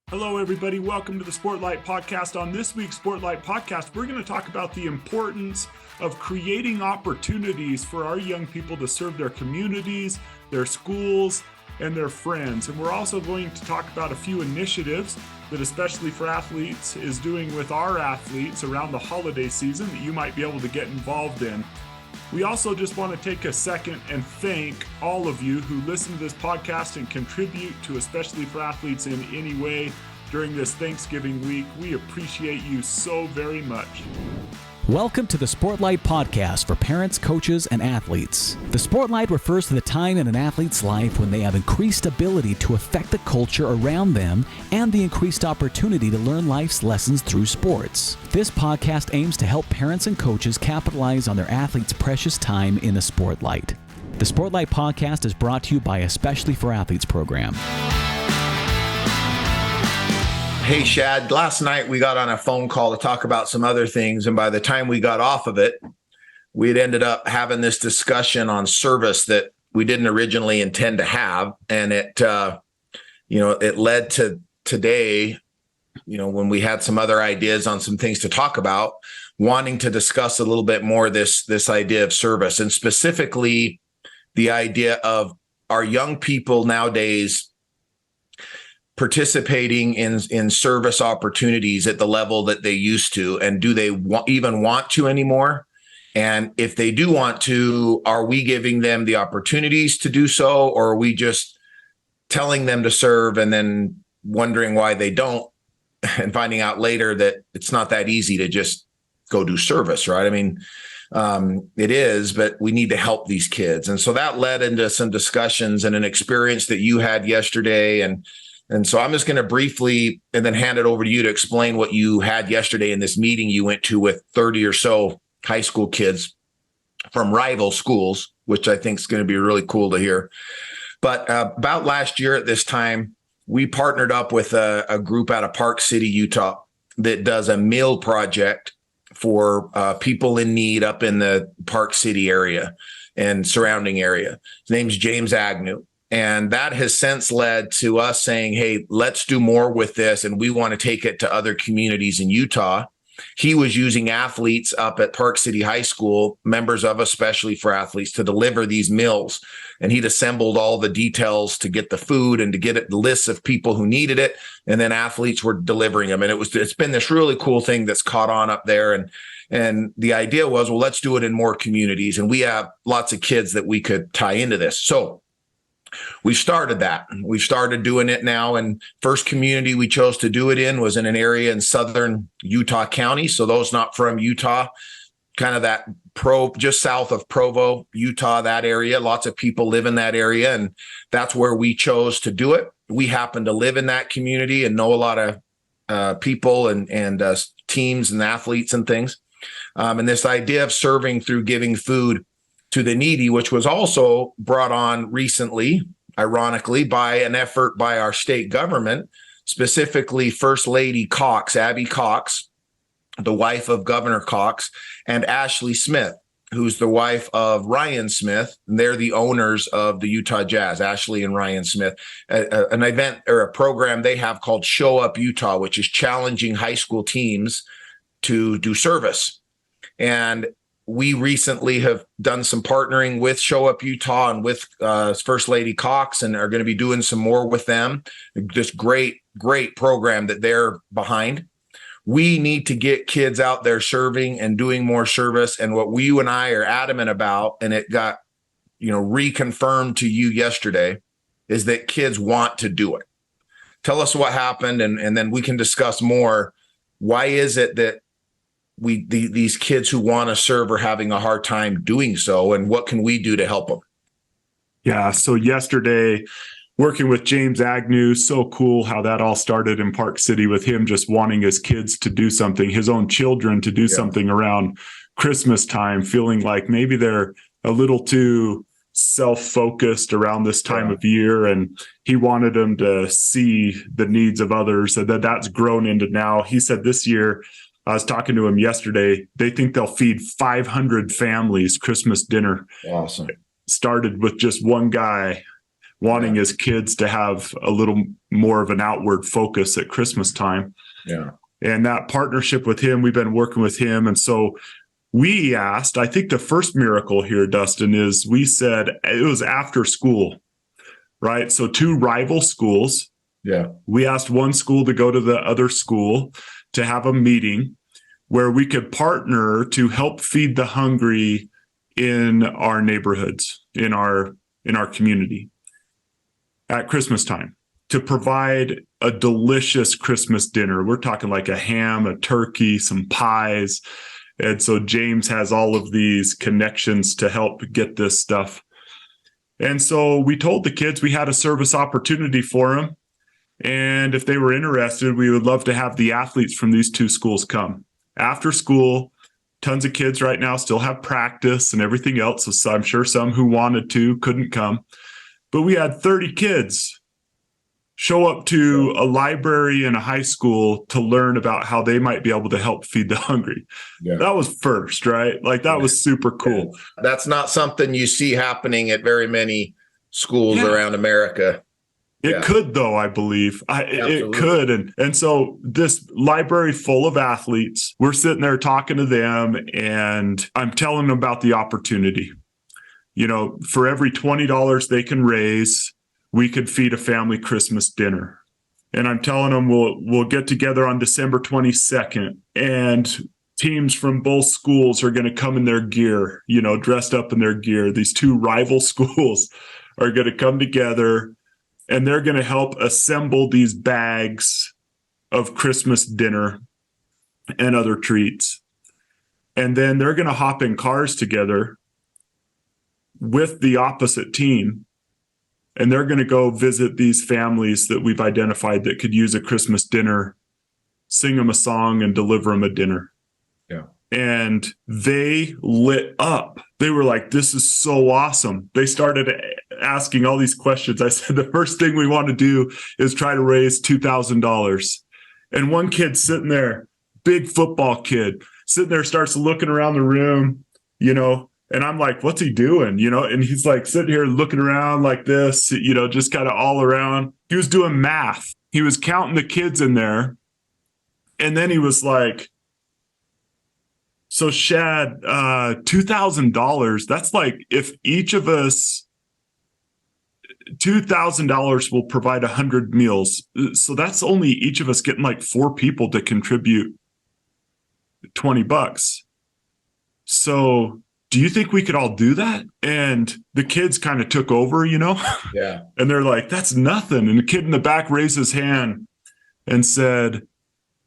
Hello, everybody. Welcome to the Sportlight podcast. On this week's Sportlight podcast, we're going to talk about the importance of creating opportunities for our young people to serve their communities, their schools, and their friends. And we're also going to talk about a few initiatives that Especially for Athletes is doing with our athletes around the holiday season that you might be able to get involved in. We also just want to take a second and thank all of you who listen to this podcast and contribute to Especially for Athletes in any way during this Thanksgiving week. We appreciate you so very much. Welcome to the Sportlight podcast for parents, coaches, and athletes. The Sportlight refers to the time in an athlete's life when they have increased ability to affect the culture around them and the increased opportunity to learn life's lessons through sports. This podcast aims to help parents and coaches capitalize on their athletes' precious time in the Sportlight. The Sportlight podcast is brought to you by Especially for Athletes program. Hey, Shad, last night we got on a phone call to talk about some other things. And by the time we got off of it, we had ended up having this discussion on service that we didn't originally intend to have. And it led to today, when we had some other ideas on some things to talk about, wanting to discuss a little bit more this idea of service, and specifically the idea of our young people nowadays participating in service opportunities at the level that they used to, and do they even want to anymore? And if they do want to, are we giving them the opportunities to do so, or are we just telling them to serve and then wondering why they don't, and finding out later that it's not that easy to just go do service, right? I mean, it is, but we need to help these kids. And so that led into some discussions and an experience that you had yesterday. And so I'm just going to briefly and then hand it over to you to explain what you had yesterday in this meeting you went to with 30 or so high school kids from rival schools, which I think is going to be really cool to hear. But about last year at this time, we partnered up with a group out of Park City, Utah, that does a meal project for people in need up in the Park City area and surrounding area. His name's James Agnew. And that has since led to us saying, hey, let's do more with this. And we want to take it to other communities in Utah. He was using athletes up at Park City High School, members of Especially for Athletes, to deliver these meals. And he'd assembled all the details to get the food and to get it, the lists of people who needed it. And then athletes were delivering them. And it's been this really cool thing that's caught on up there. And the idea was, well, let's do it in more communities. And we have lots of kids that we could tie into this. So we started that. We started doing it now. And first community we chose to do it in was in an area in southern Utah County. So those not from Utah, kind of that just south of Provo, Utah, that area. Lots of people live in that area. And that's where we chose to do it. We happen to live in that community and know a lot of people and teams and athletes and things. And this idea of serving through giving food to the needy, which was also brought on recently, ironically, by an effort by our state government, specifically First Lady Cox, Abby Cox, the wife of Governor Cox, and Ashley Smith, who's the wife of Ryan Smith. And they're the owners of the Utah Jazz, Ashley and Ryan Smith, an event or a program they have called Show Up Utah, which is challenging high school teams to do service. And we recently have done some partnering with Show Up Utah and with First Lady Cox, and are going to be doing some more with them. This great program that they're behind. We need to get kids out there serving and doing more service. And what you and I are adamant about, and it got, reconfirmed to you yesterday, is that kids want to do it. Tell us what happened, and then we can discuss more. Why is it that these kids who want to serve are having a hard time doing so, and what can we do to help them? Yeah, so yesterday, working with James Agnew, so cool how that all started in Park City with him just wanting his kids to do something, his own children to do something around Christmas time, feeling like maybe they're a little too self-focused around this time of year, and he wanted them to see the needs of others, and that's grown into now. He said this year, I was talking to him yesterday, they think they'll feed 500 families Christmas dinner. Awesome. Started with just one guy wanting his kids to have a little more of an outward focus at Christmas time. Yeah. And that partnership with him, we've been working with him. And so we asked, I think the first miracle here, Dustin, is we said it was after school, right? So 2 rival schools. Yeah. We asked one school to go to the other school to have a meeting where we could partner to help feed the hungry in our neighborhoods, in our community at Christmas time, to provide a delicious Christmas dinner. We're talking like a ham, a turkey, some pies. And so James has all of these connections to help get this stuff. And so we told the kids we had a service opportunity for them. And if they were interested, we would love to have the athletes from these 2 schools come. After school, tons of kids right now still have practice and everything else. So I'm sure some who wanted to couldn't come. But we had 30 kids show up to a library in a high school to learn about how they might be able to help feed the hungry. Yeah. That was first, right? Like that was super cool. That's not something you see happening at very many schools around America. It could, though, I believe. It could. And so this library full of athletes, we're sitting there talking to them, and I'm telling them about the opportunity. You know, for every $20 they can raise, we could feed a family Christmas dinner. And I'm telling them we'll get together on December 22nd, and teams from both schools are going to come in their gear, you know, dressed up in their gear. These 2 rival schools are going to come together, and they're going to help assemble these bags of Christmas dinner and other treats. And then they're going to hop in cars together with the opposite team. And they're going to go visit these families that we've identified that could use a Christmas dinner, sing them a song, and deliver them a dinner. Yeah. And they lit up. They were like, this is so awesome. They started asking all these questions. I said, the first thing we want to do is try to raise $2,000. And one kid sitting there, big football kid, sitting there, starts looking around the room, you know, and I'm like, what's he doing? You know, and he's like sitting here looking around like this, you know, just kind of all around. He was doing math. He was counting the kids in there. And then he was like, so Shad, $2,000, that's like if each of us, $2,000 will provide 100 meals. So that's only each of us getting like 4 people to contribute $20. So do you think we could all do that? And the kids kind of took over, you know? Yeah. And they're like, that's nothing. And the kid in the back raised his hand and said,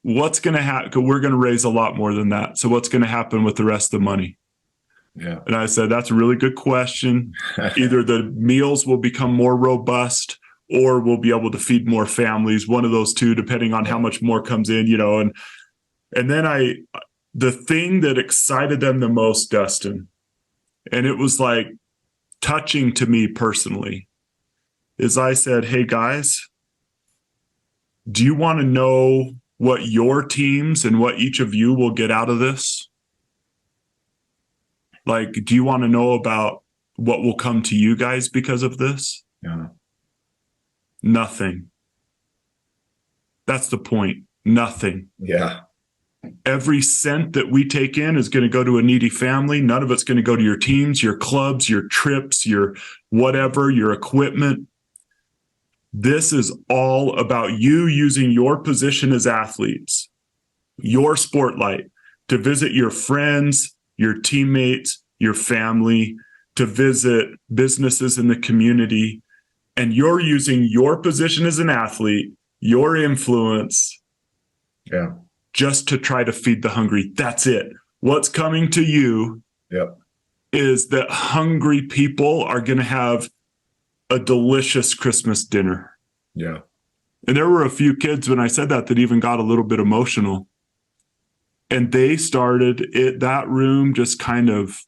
what's going to happen? We're going to raise a lot more than that. So what's going to happen with the rest of the money? Yeah. And I said, that's a really good question. Either the meals will become more robust, or we'll be able to feed more families. One of those two, depending on how much more comes in, you know. And then the thing that excited them the most, Dustin, and it was like touching to me personally, is I said, hey guys, do you want to know what your teams and what each of you will get out of this? Like, do you want to know about what will come to you guys because of this? Yeah. Nothing. That's the point. Nothing. Yeah. Every cent that we take in is going to go to a needy family. None of it's going to go to your teams, your clubs, your trips, your whatever, your equipment. This is all about you using your position as athletes, your Sportlight, to visit your friends, your teammates, your family, to visit businesses in the community. And you're using your position as an athlete, your influence, just to try to feed the hungry. That's it. What's coming to you is that hungry people are going to have a delicious Christmas dinner. Yeah. And there were a few kids when I said that even got a little bit emotional. And they started that room just kind of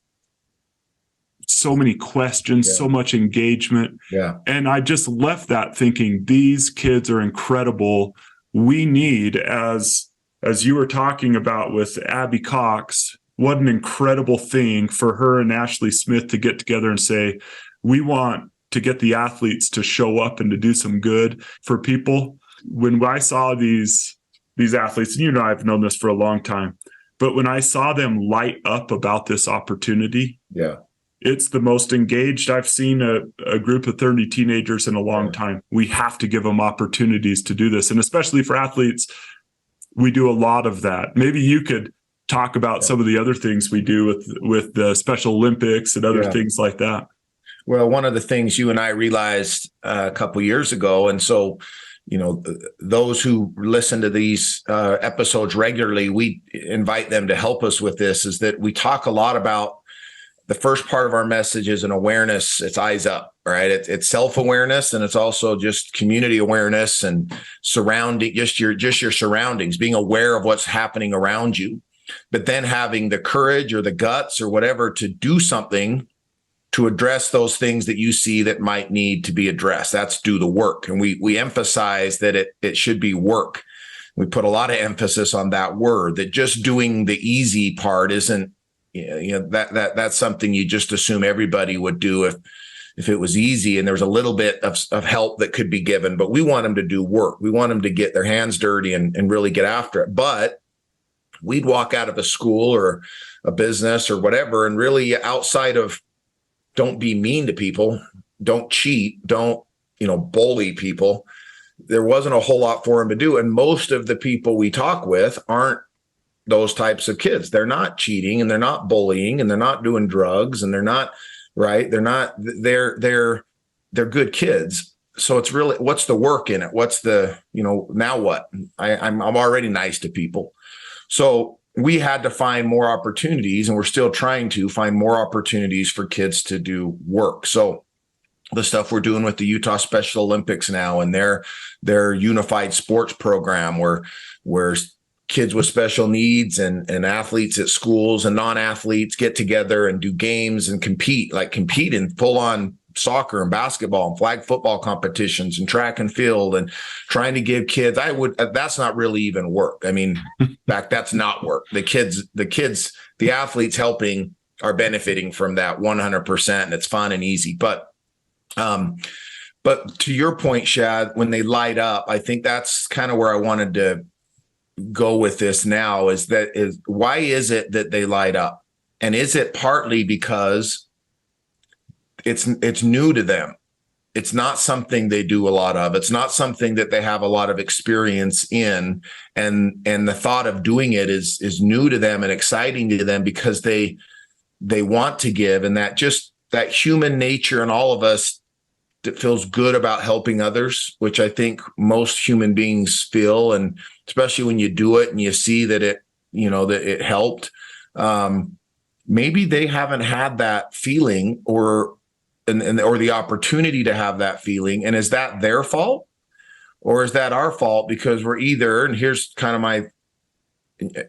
so many questions, so much engagement. Yeah. And I just left that thinking, these kids are incredible. We need, as you were talking about with Abby Cox, what an incredible thing for her and Ashley Smith to get together and say, we want to get the athletes to show up and to do some good for people. When I saw these athletes, and you know I've known this for a long time, but when I saw them light up about this opportunity, yeah, it's the most engaged I've seen a group of 30 teenagers in a long time. We have to give them opportunities to do this. And especially for athletes, we do a lot of that. Maybe you could talk about some of the other things we do with the Special Olympics and other things like that. Well, one of the things you and I realized a couple of years ago, and so, you know, those who listen to these episodes regularly, we invite them to help us with this, is that we talk a lot about the first part of our message is an awareness. It's eyes up, right? It's self-awareness, and it's also just community awareness and surrounding, just your surroundings, being aware of what's happening around you, but then having the courage or the guts or whatever to do something to address those things that you see that might need to be addressed. That's do the work. And we emphasize that it should be work. We put a lot of emphasis on that word, that just doing the easy part isn't, that's something you just assume everybody would do if it was easy and there was a little bit of help that could be given. But we want them to do work. We want them to get their hands dirty and really get after it. But we'd walk out of a school or a business or whatever, and really outside of don't be mean to people, don't cheat, don't, bully people, there wasn't a whole lot for them to do. And most of the people we talk with aren't those types of kids. They're not cheating, and they're not bullying, and they're not doing drugs, and they're not, right? They're good kids. So it's really, what's the work in it? What's the, now what? I'm already nice to people. So we had to find more opportunities, and we're still trying to find more opportunities for kids to do work. So the stuff we're doing with the Utah Special Olympics now and their unified sports program where kids with special needs and athletes at schools and non-athletes get together and do games and compete in full-on soccer and basketball and flag football competitions and track and field, and trying to give kids, that's not really even work. I mean, in fact, that's not work. The athletes helping are benefiting from that 100%, and it's fun and easy. But to your point, Shad, when they light up, I think that's kind of where I wanted to go with this now, is why is it that they light up? And is it partly because it's new to them? It's not something they do a lot of. It's not something that they have a lot of experience in. And the thought of doing it is new to them and exciting to them because they want to give, and that human nature in all of us that feels good about helping others, which I think most human beings feel. And especially when you do it and you see that that it helped, maybe they haven't had that feeling or the opportunity to have that feeling. And is that their fault, or is that our fault? Because we're either, and here's kind of my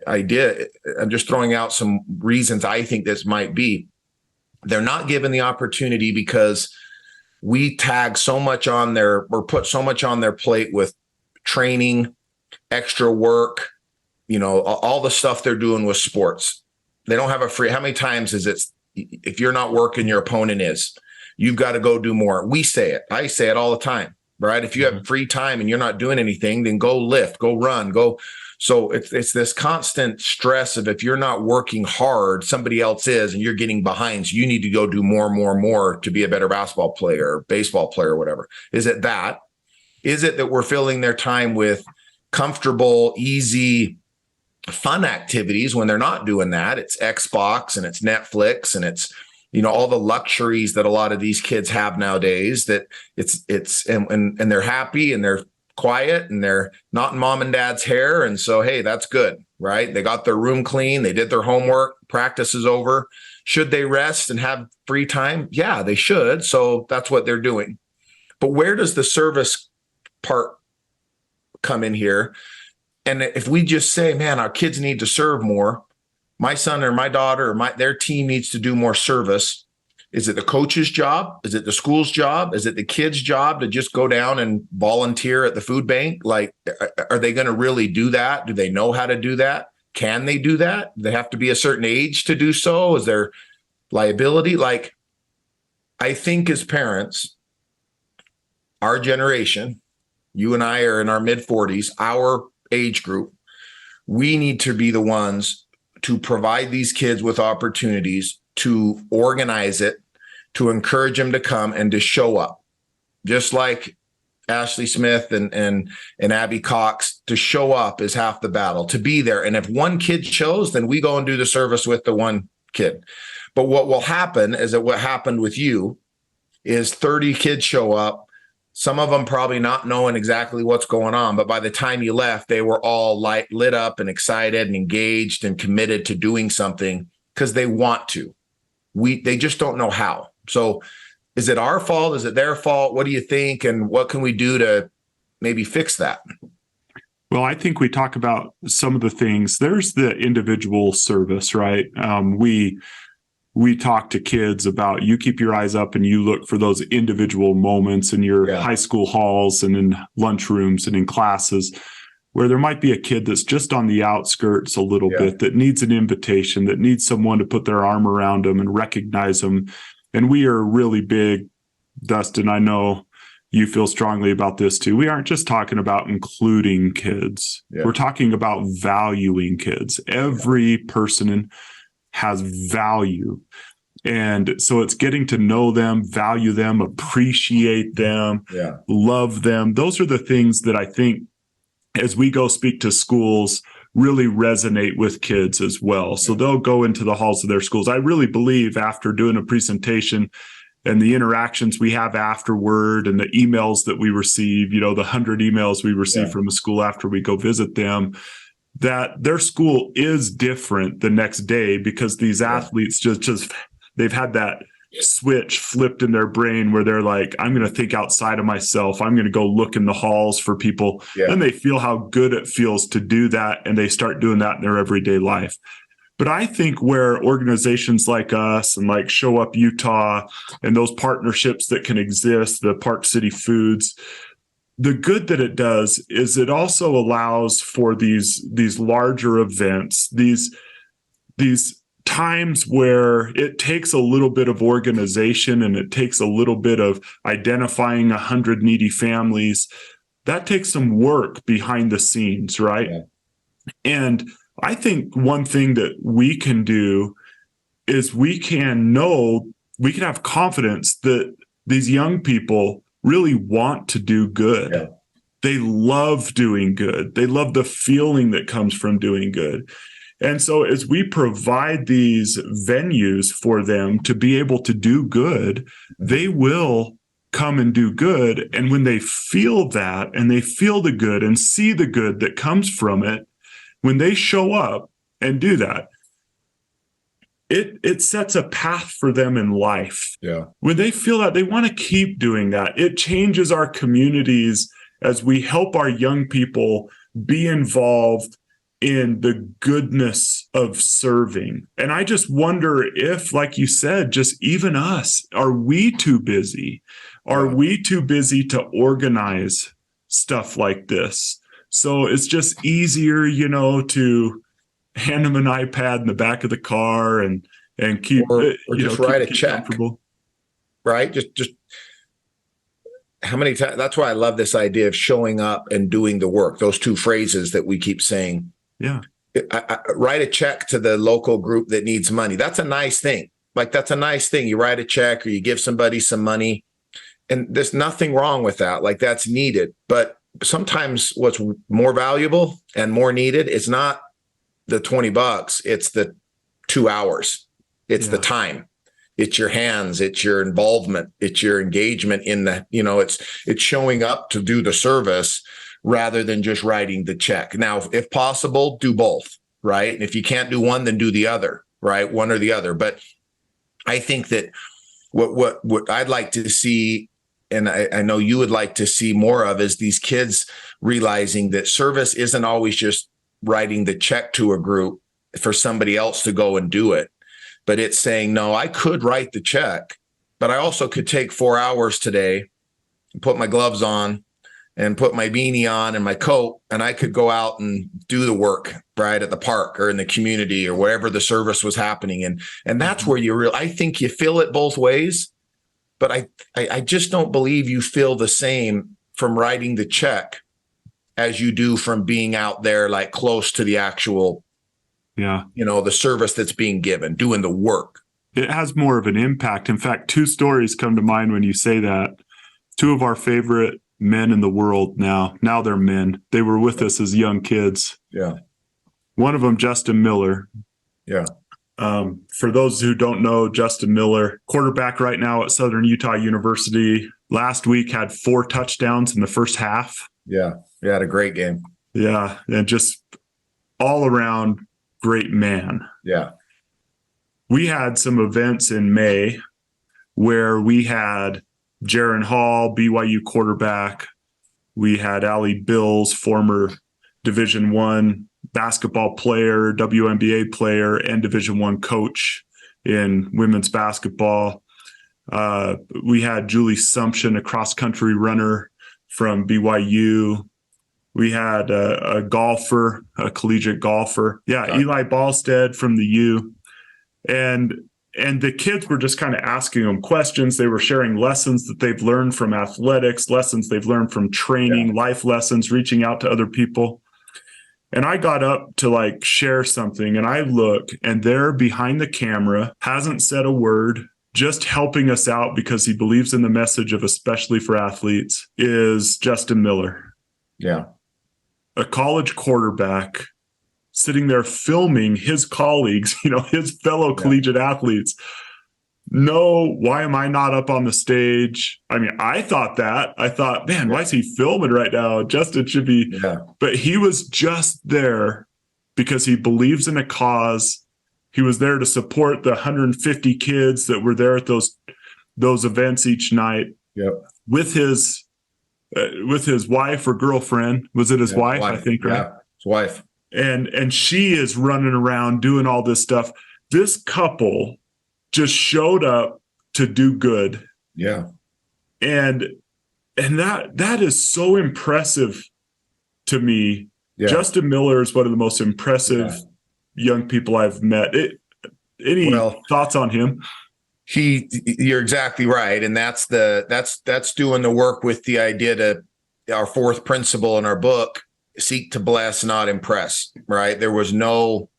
idea, I'm just throwing out some reasons I think this might be. They're not given the opportunity because we tag so much on or put so much on their plate with training, extra work, all the stuff they're doing with sports. They don't have how many times is it, if you're not working, your opponent is, you've got to go do more. We say it. I say it all the time, right? If you have free time and you're not doing anything, then go lift, go run, go. So it's this constant stress of, if you're not working hard, somebody else is, and you're getting behind. So you need to go do more to be a better basketball player, or baseball player, or whatever. Is it that? Is it that we're filling their time with comfortable, easy, fun activities when they're not doing that? It's Xbox and it's Netflix and it's, all the luxuries that a lot of these kids have nowadays, that and they're happy and they're quiet and they're not in mom and dad's hair. And so, hey, that's good, right? They got their room clean. They did their homework. Practice is over. Should they rest and have free time? Yeah, they should. So that's what they're doing. But where does the service part come in here? And if we just say, man, our kids need to serve more, my son or my daughter or their team needs to do more service. Is it the coach's job? Is it the school's job? Is it the kid's job to just go down and volunteer at the food bank? Like, are they going to really do that? Do they know how to do that? Can they do that? Do they have to be a certain age to do so? Is there liability? Like, I think as parents, our generation, you and I are in our mid 40s, our age group, we need to be the ones to provide these kids with opportunities, to organize it, to encourage them to come and to show up. Just like Ashley Smith and Abby Cox, to show up is half the battle, to be there. And if one kid shows, then we go and do the service with the one kid. But what will happen is that what happened with you is 30 kids show up, some of them probably not knowing exactly what's going on. But by the time you left, they were all lit up and excited and engaged and committed to doing something because they want to. They just don't know how. So is it our fault? Is it their fault? What do you think? And what can we do to maybe fix that? Well, I think we talk about some of the things. There's the individual service, right? We talk to kids about, you keep your eyes up and you look for those individual moments in your high school halls and in lunchrooms and in classes where there might be a kid that's just on the outskirts a little bit, that needs an invitation, that needs someone to put their arm around them and recognize them. And we are really big, Dustin, I know you feel strongly about this too. We aren't just talking about including kids. We're talking about valuing kids. Every person has value. And so it's getting to know them, value them, appreciate them, love them. Those are the things that I think, as we go speak to schools, really resonate with kids as well. So they'll go into the halls of their schools. I really believe after doing a presentation and the interactions we have afterward and the emails that we receive, the 100 emails we receive from a school after we go visit them, that their school is different the next day because these athletes just they've had that switch flipped in their brain where they're like, I'm going to think outside of myself. I'm going to go look in the halls for people. And they feel how good it feels to do that. And they start doing that in their everyday life. But I think where organizations like us and like Show Up Utah and those partnerships that can exist, the Park City Foods, the good that it does is it also allows for these larger events, these times where it takes a little bit of organization and it takes a little bit of identifying 100 needy families. That takes some work behind the scenes, right? And I think one thing that we can do is we can have confidence that these young people really want to do good. They love doing good. They love the feeling that comes from doing good. And so as we provide these venues for them to be able to do good, they will come and do good. And when they feel that and they feel the good and see the good that comes from it, when they show up and do that, it sets a path for them in life. When they feel that, they want to keep doing that. It changes our communities as we help our young people be involved in the goodness of serving. And I just wonder if, like you said, just even us, are we too busy? Are we too busy to organize stuff like this? So it's just easier, to hand them an iPad in the back of the car and keep or just write a check, right? Just how many times? That's why I love this idea of showing up and doing the work. Those two phrases that we keep saying. I write a check to the local group that needs money. That's a nice thing. That's a nice thing. You write a check or you give somebody some money, and there's nothing wrong with that. That's needed. But sometimes what's more valuable and more needed is not the $20. It's the 2 hours. It's the time. It's your hands. It's your involvement. It's your engagement in the, it's showing up to do the service rather than just writing the check. Now, if possible, do both, right? And if you can't do one, then do the other, right? One or the other. But I think that what I'd like to see, and I know you would like to see more of, is these kids realizing that service isn't always just writing the check to a group for somebody else to go and do it. But it's saying, no, I could write the check, but I also could take 4 hours today and put my gloves on and put my beanie on and my coat, and I could go out and do the work right at the park or in the community or wherever the service was happening. And that's where I think you feel it both ways. but I just don't believe you feel the same from writing the check as you do from being out there, like close to the actual, the service that's being given, doing the work. It has more of an impact. In fact, two stories come to mind when you say that. Two of our favorite men in the world now they're men. They were with us as young kids. Yeah. One of them, Justin Miller. Yeah. For those who don't know, Justin Miller, quarterback right now at Southern Utah University, last week had 4 touchdowns in the first half. Yeah. He had a great game. Yeah. And just all around great man. Yeah. We had some events in May where we had Jaron Hall, BYU quarterback. We had Allie Bills, former Division I basketball player, WNBA player, and Division I coach in women's basketball. We had Julie Sumption, a cross-country runner from BYU. We had a golfer, a collegiate golfer. Yeah, Eli Ballstead from the U. And the kids were just kind of asking them questions. They were sharing lessons that they've learned from athletics, lessons they've learned from training, life lessons, reaching out to other people. And I got up to share something, and I look, and there behind the camera, hasn't said a word, just helping us out because he believes in the message of especially for athletes, is Justin Miller. Yeah. A college quarterback sitting there filming his colleagues, his fellow collegiate athletes. No, why am I not up on the stage? I mean, I thought, man, why is he filming right now? Justin should be, but he was just there because he believes in a cause. He was there to support the 150 kids that were there at those events each night. Yep. With his wife or girlfriend. Was it his wife? I think, right? Yeah, his wife. And she is running around doing all this stuff. This couple just showed up to do good. Yeah. And that is so impressive to me. Yeah. Justin Miller is one of the most impressive young people I've met. Any thoughts on him? You're exactly right. And that's doing the work with the idea to our 4th principle in our book, seek to bless, not impress, right? There was no,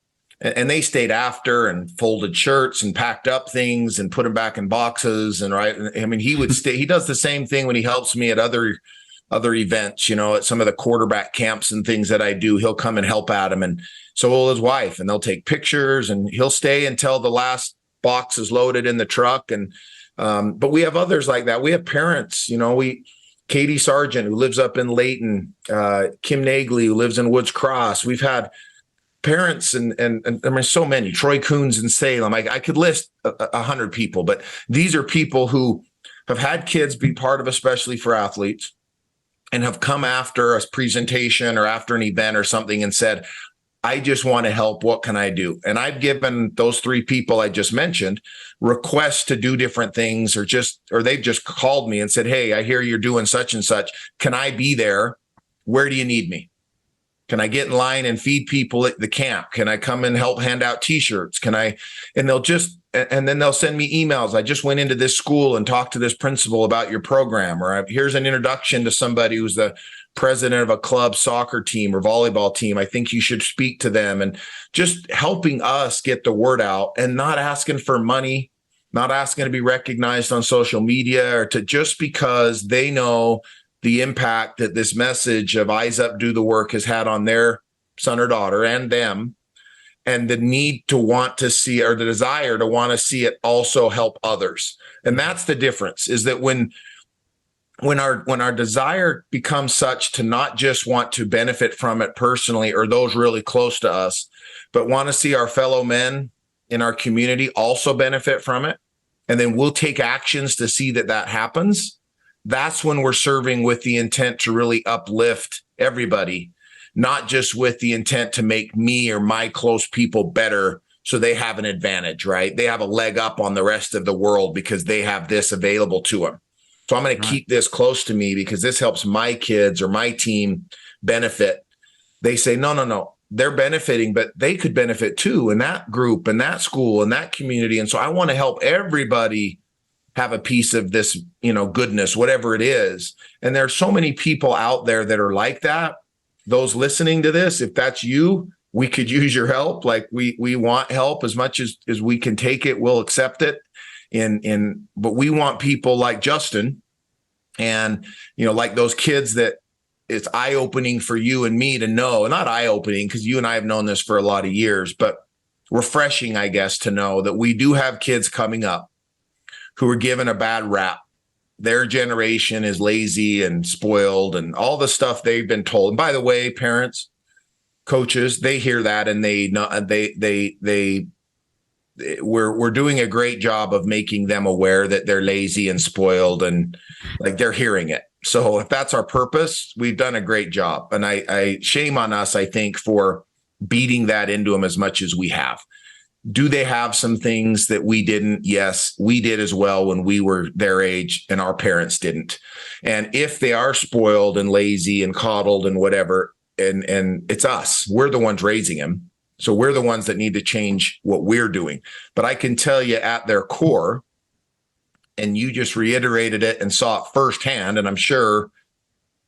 and they stayed after and folded shirts and packed up things and put them back in boxes. And I mean, he would stay, he does the same thing when he helps me at other events, at some of the quarterback camps and things that I do. He'll come and help at him. And so will his wife, and they'll take pictures, and he'll stay until the last box is loaded in the truck. And, but we have others like that. We have parents, Katie Sargent, who lives up in Layton, Kim Nagley, who lives in Woods Cross. We've had parents and I mean, so many, Troy Coons in Salem. I could list 100 people, but these are people who have had kids be part of, especially for athletes, and have come after a presentation or after an event or something and said, I just want to help. What can I do? And I've given those 3 people I just mentioned requests to do different things, or they've just called me and said, hey, I hear you're doing such and such. Can I be there? Where do you need me? Can I get in line and feed people at the camp? Can I come and help hand out T-shirts? And then they'll send me emails. I just went into this school and talked to this principal about your program, or here's an introduction to somebody who's the president of a club soccer team or volleyball team. I think you should speak to them, and just helping us get the word out, and not asking for money, not asking to be recognized on social media, or to just because they know the impact that this message of Eyes Up, Do the Work has had on their son or daughter and them, and the need to want to see, or the desire to want to see it also help others. And that's the difference, is that when our desire becomes such to not just want to benefit from it personally or those really close to us, but want to see our fellow men in our community also benefit from it, and then we'll take actions to see that happens, that's when we're serving with the intent to really uplift everybody, not just with the intent to make me or my close people better so they have an advantage, right? They have a leg up on the rest of the world because they have this available to them. So I'm going to keep this close to me because this helps my kids or my team benefit. They say, no, they're benefiting, but they could benefit too in that group and that school and that community. And so I want to help everybody have a piece of this, goodness, whatever it is. And there's so many people out there that are like that. Those listening to this, if that's you, we could use your help. Like we want help as much as we can take it. We'll accept it. But we want people like Justin and, like those kids that it's eye-opening for you and me to know, not eye-opening because you and I have known this for a lot of years, but refreshing, I guess, to know that we do have kids coming up who are given a bad rap. Their generation is lazy and spoiled and all the stuff they've been told. And by the way, parents, coaches, they hear that and we're doing a great job of making them aware that they're lazy and spoiled and like they're hearing it. So if that's our purpose, we've done a great job. And I shame on us, I think, for beating that into them as much as we have. Do they have some things that we didn't? Yes, we did as well when we were their age and our parents didn't. And if they are spoiled and lazy and coddled and whatever, and it's us, we're the ones raising them. So we're the ones that need to change what we're doing. But I can tell you at their core, and you just reiterated it and saw it firsthand, and I'm sure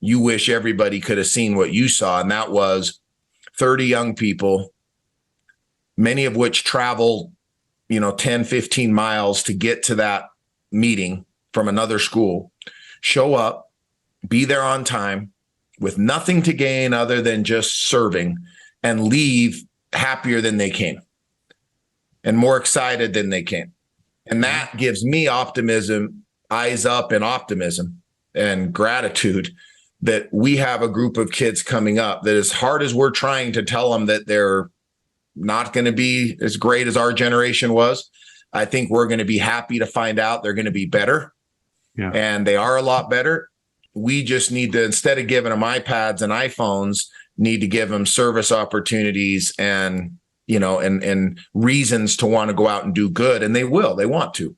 you wish everybody could have seen what you saw, and that was 30 young people, many of which travel, 10, 15 miles to get to that meeting from another school, show up, be there on time with nothing to gain other than just serving, and leave happier than they came and more excited than they came. And that gives me optimism, eyes up, and optimism and gratitude that we have a group of kids coming up that, as hard as we're trying to tell them that they're not going to be as great as our generation was, I think we're going to be happy to find out they're going to be better. Yeah. And they are a lot better. We just need to, instead of giving them iPads and iPhones, need to give them service opportunities and reasons to want to go out and do good. And they want to.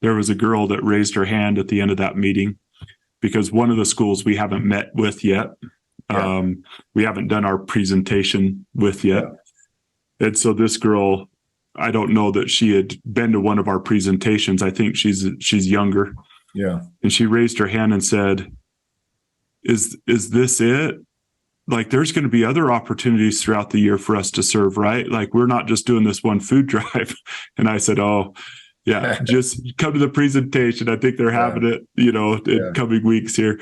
There was a girl that raised her hand at the end of that meeting because one of the schools we haven't met with yet. Yeah. We haven't done our presentation with yet. Yeah. And so this girl, I don't know that she had been to one of our presentations. I think she's younger. Yeah. And she raised her hand and said, is this it? Like, there's going to be other opportunities throughout the year for us to serve, right? Like, we're not just doing this one food drive. And I said, oh, yeah, just come to the presentation. I think they're having it, in coming weeks here.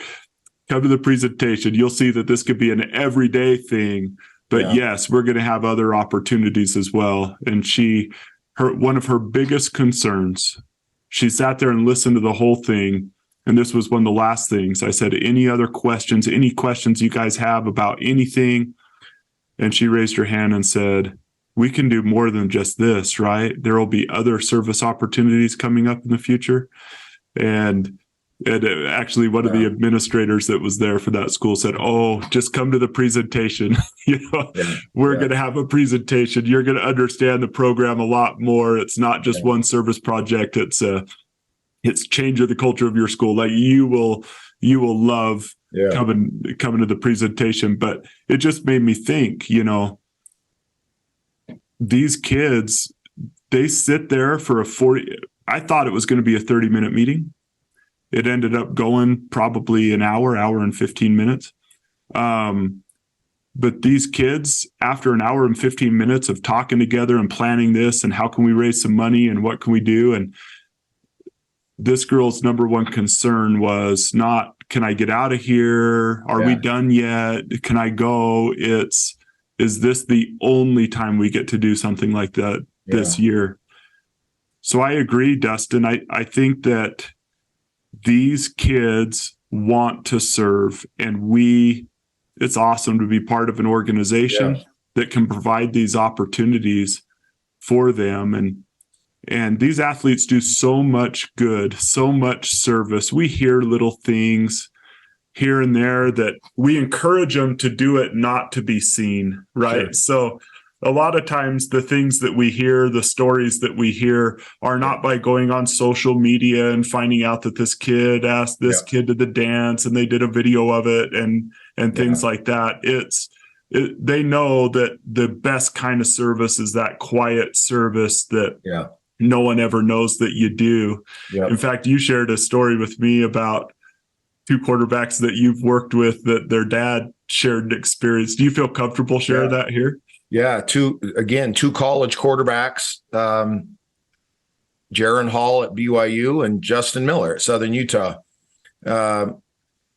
Come to the presentation. You'll see that this could be an everyday thing. But yes, we're going to have other opportunities as well. And one of her biggest concerns, she sat there and listened to the whole thing. And this was one of the last things. I said, any questions you guys have about anything? And she raised her hand and said, we can do more than just this, right? There will be other service opportunities coming up in the future. And actually, one of the administrators that was there for that school said, oh, just come to the presentation. We're going to have a presentation. You're going to understand the program a lot more. It's not just one service project. It's changing the culture of your school. Like you will love coming to the presentation. But it just made me think, these kids, they sit there for I thought it was going to be a 30-minute meeting. It ended up going probably an hour and 15 minutes. But these kids, after an hour and 15 minutes of talking together and planning this and how can we raise some money and what can we do, and this girl's number one concern was not, can I get out of here? Are we done yet? Can I go? Is this the only time we get to do something like that this year? So I agree, Dustin. I think that these kids want to serve, and it's awesome to be part of an organization that can provide these opportunities for them. And these athletes do so much good, so much service. We hear little things here and there that we encourage them to do it not to be seen, right? Sure. So a lot of times the things that we hear, the stories that we hear are not by going on social media and finding out that this kid asked this kid to the dance and they did a video of it and things like that. They know that the best kind of service is that quiet service that no one ever knows that you do. Yep. In fact, you shared a story with me about two quarterbacks that you've worked with that their dad shared an experience. Do you feel comfortable sharing that here? Yeah, two college quarterbacks, Jaron Hall at BYU and Justin Miller at Southern Utah,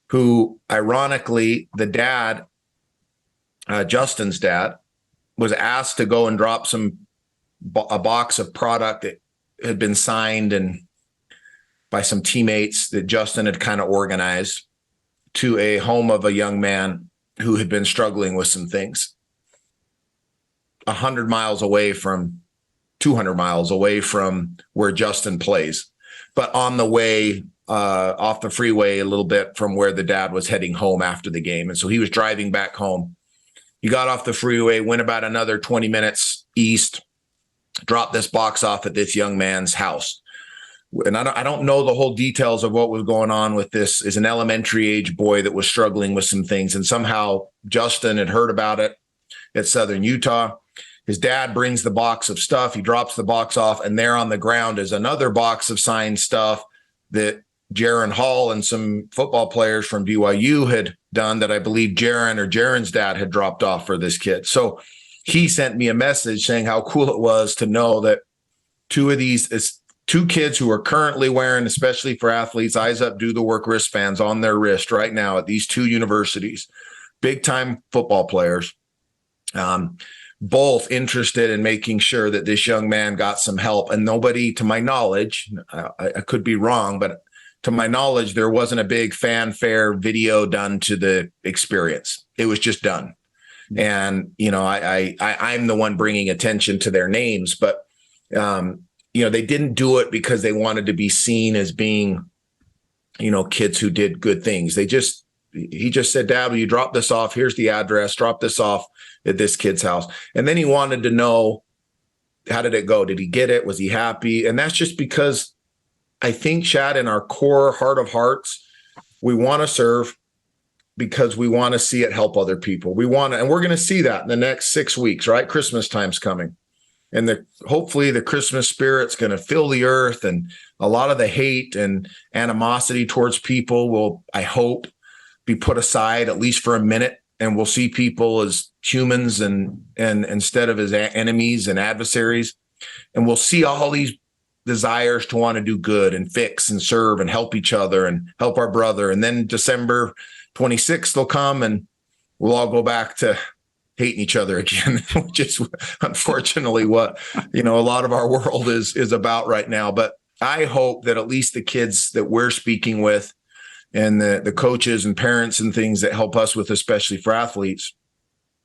who ironically, the dad, Justin's dad, was asked to go and drop a box of product that had been signed and by some teammates that Justin had kind of organized to a home of a young man who had been struggling with some things 200 miles away from where Justin plays, but on the way off the freeway a little bit from where the dad was heading home after the game. And so he was driving back home. He got off the freeway, went about another 20 minutes east, dropped this box off at this young man's house. And I don't know the whole details of what was going on with this. Is an elementary age boy that was struggling with some things. And somehow Justin had heard about it at Southern Utah. His dad brings the box of stuff. He drops the box off, and there on the ground is another box of signed stuff that Jaron Hall and some football players from BYU had done that I believe Jaron's dad had dropped off for this kid. So he sent me a message saying how cool it was to know that two kids who are currently wearing, especially for athletes, Eyes Up, Do the Work wristbands on their wrist right now at these two universities, big time football players, both interested in making sure that this young man got some help. And nobody, to my knowledge, I could be wrong, but to my knowledge, there wasn't a big fanfare video done to the experience. It was just done. And, I'm the one bringing attention to their names, but, they didn't do it because they wanted to be seen as being, kids who did good things. He just said, Dad, will you drop this off? Here's the address. Drop this off at this kid's house. And then he wanted to know, how did it go? Did he get it? Was he happy? And that's just because I think, Shad, in our core heart of hearts, we want to serve because we want to see it help other people. And we're going to see that in the next 6 weeks, right? Christmas time's coming. And hopefully the Christmas spirit's going to fill the earth, and a lot of the hate and animosity towards people will, I hope, be put aside at least for a minute, and we'll see people as humans and instead of as enemies and adversaries. And we'll see all these desires to want to do good and fix and serve and help each other and help our brother. And then December 26th will come and we'll all go back to hating each other again, which is unfortunately what, a lot of our world is about right now. But I hope that at least the kids that we're speaking with and the coaches and parents and things that help us with, especially for athletes,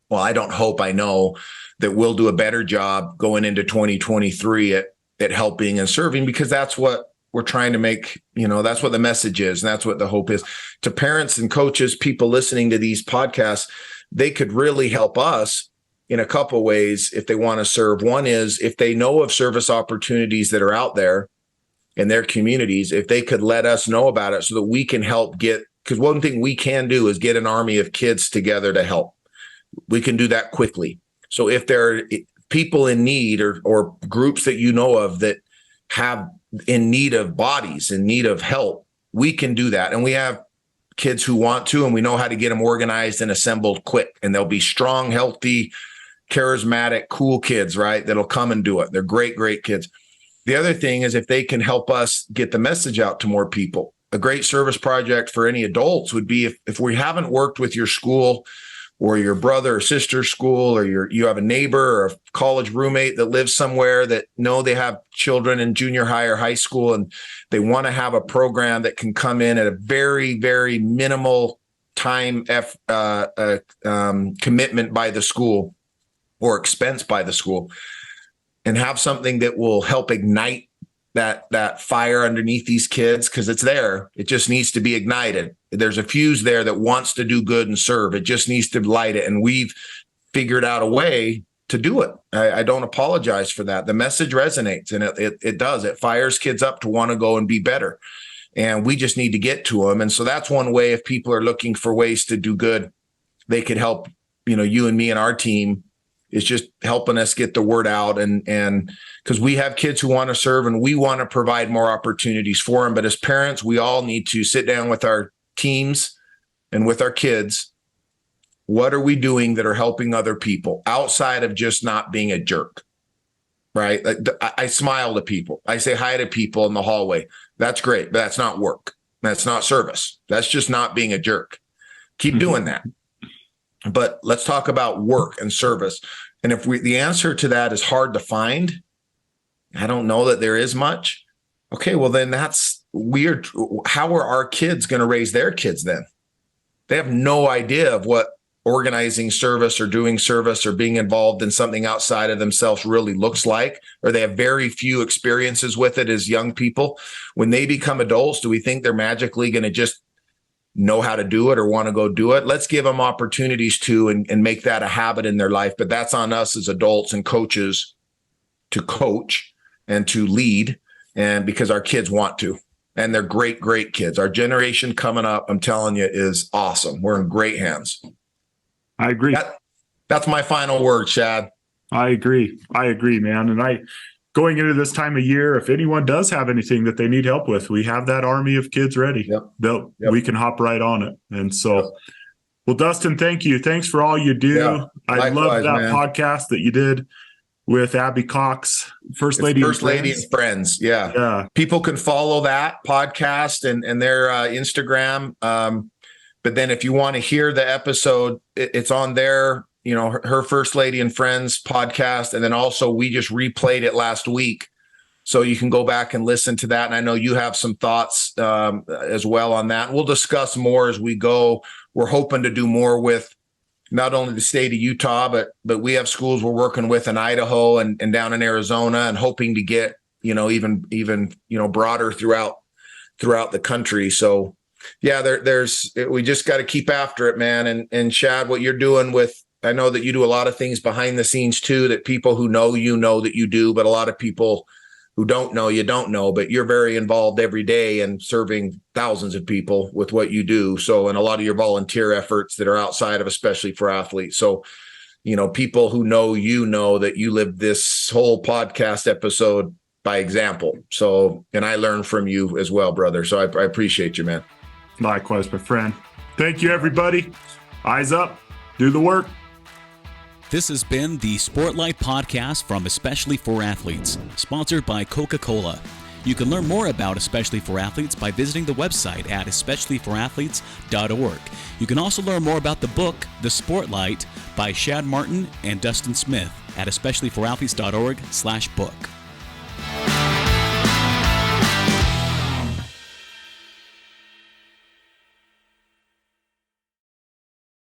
well, I don't hope, I know that we'll do a better job going into 2023 at helping and serving, because that's what we're trying to make, that's what the message is. And that's what the hope is to parents and coaches, people listening to these podcasts. They could really help us in a couple ways if they want to serve. One is if they know of service opportunities that are out there in their communities, if they could let us know about it so that we can help because one thing we can do is get an army of kids together to help. We can do that quickly. So if there are people in need or groups that you know of that have in need of bodies, in need of help, we can do that. And we have kids who want to, and we know how to get them organized and assembled quick. And they'll be strong, healthy, charismatic, cool kids, right? That'll come and do it. They're great, great kids. The other thing is if they can help us get the message out to more people. A great service project for any adults would be if we haven't worked with your school or your brother or sister's school, or you have a neighbor or a college roommate that lives somewhere that know they have children in junior high or high school, and they want to have a program that can come in at a very, very minimal time commitment by the school or expense by the school, and have something that will help ignite that fire underneath these kids, because it's there. It just needs to be ignited. There's a fuse there that wants to do good and serve. It just needs to light it. And we've figured out a way to do it. I don't apologize for that. The message resonates, and it does. It fires kids up to want to go and be better. And we just need to get to them. And so that's one way. If people are looking for ways to do good, they could help, you and me and our team It's just helping us get the word out, and because we have kids who want to serve and we want to provide more opportunities for them. But as parents, we all need to sit down with our teams and with our kids. What are we doing that are helping other people outside of just not being a jerk? Right? I smile to people. I say hi to people in the hallway. That's great, but that's not work. That's not service. That's just not being a jerk. Keep doing that. But let's talk about work and service. And if the answer to that is hard to find, I don't know that there is much. Okay, well then that's weird. How are our kids going to raise their kids then? They have no idea of what organizing service or doing service or being involved in something outside of themselves really looks like, or they have very few experiences with it as young people. When they become adults, do we think they're magically going to just know how to do it or want to go do it? Let's give them opportunities to and make that a habit in their life. But that's on us as adults and coaches to coach and to lead, and because our kids want to, and they're great, great kids. Our generation coming up, I'm telling you, is awesome. We're in great hands. I agree. That's my final word, Shad. I agree, man. And going into this time of year, if anyone does have anything that they need help with, we have that army of kids ready. Yep. We can hop right on it. And so, well, Dustin, thank you. Thanks for all you do. Yeah, I love that podcast that you did with Abby Cox, First Lady and Friends. Yeah. People can follow that podcast and their Instagram. But then if you want to hear the episode, it's on there. You know, her First Lady and Friends podcast. And then also we just replayed it last week. So you can go back and listen to that. And I know you have some thoughts as well on that. We'll discuss more as we go. We're hoping to do more with not only the state of Utah, but we have schools we're working with in Idaho and down in Arizona, and hoping to get, even broader throughout the country. So yeah, we just got to keep after it, man. And Shad, what you're doing with, I know that you do a lot of things behind the scenes too, that people who know that you do, but a lot of people who don't know, you don't know, but you're very involved every day and serving thousands of people with what you do. So, and a lot of your volunteer efforts that are outside of, especially for athletes. So, people who know that you live this whole podcast episode by example. So, and I learn from you as well, brother. So I appreciate you, man. Likewise, my friend. Thank you, everybody. Eyes up, do the work. This has been the Sportlight podcast from Especially for Athletes, sponsored by Coca-Cola. You can learn more about Especially for Athletes by visiting the website at especiallyforathletes.org. You can also learn more about the book, The Sportlight, by Shad Martin and Dustin Smith at especiallyforathletes.org/book.